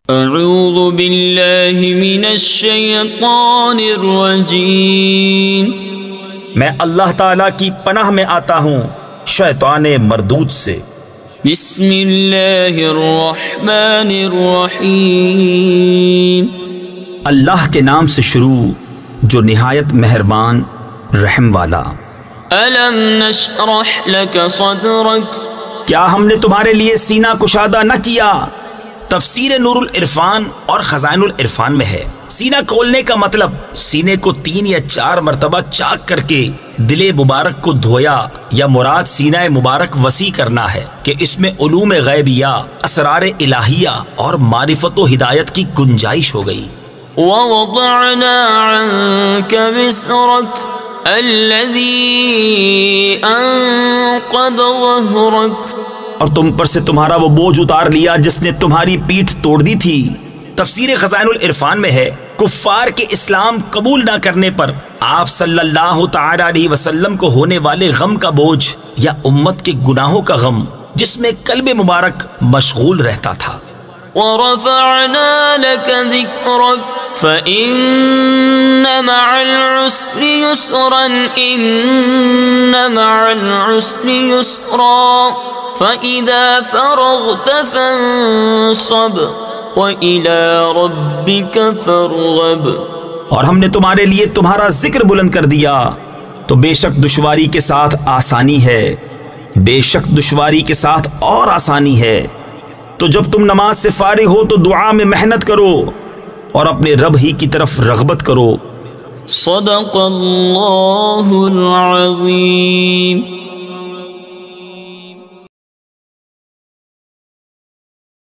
اعوذ باللہ من الشیطان الرجیم، میں اللہ تعالیٰ کی پناہ میں آتا ہوں شیطان مردود سے۔ بسم اللہ الرحمن الرحیم، اللہ کے نام سے شروع جو نہایت مہربان رحم والا۔ الم نشرح لک صدرک، کیا ہم نے تمہارے لیے سینہ کشادہ نہ کیا؟ تفسیر نور العرفان اور خزائن العرفان میں ہے سینہ کھولنے کا مطلب سینے کو 3 یا 4 مرتبہ چاک کر کے دل مبارک کو دھویا، یا مراد سینہ مبارک وسیع کرنا ہے کہ اس میں علوم غیبیہ، اسرار الہیہ اور معرفت و ہدایت کی گنجائش ہو گئی۔ ووضعنا عنك وزرك الذي انقض ظهرك، اور تم پر سے تمہارا وہ بوجھ اتار لیا جس نے تمہاری پیٹھ توڑ دی تھی۔ تفسیر خزائن العرفان میں ہے کفار کے اسلام قبول نہ کرنے پر آپ صلی اللہ تعالی علیہ وسلم کو ہونے والے غم کا بوجھ یا امت کے گناہوں کا غم جس میں قلب مبارک مشغول رہتا تھا۔ ورفعنا لك ذكرك فإن مع العسر يسرا إن مع العسر يسرا فإذا فرغت فانصب وإلى ربك فارغب۔ اور ہم نے تمہارے لیے تمہارا ذکر بلند کر دیا تو بے شک دشواری کے ساتھ آسانی ہے، بے شک دشواری کے ساتھ اور آسانی ہے۔ تو جب تم نماز سے فارغ ہو تو دعا میں محنت کرو اور اپنے رب ہی کی طرف رغبت کرو۔ صدق اللہ العظیم۔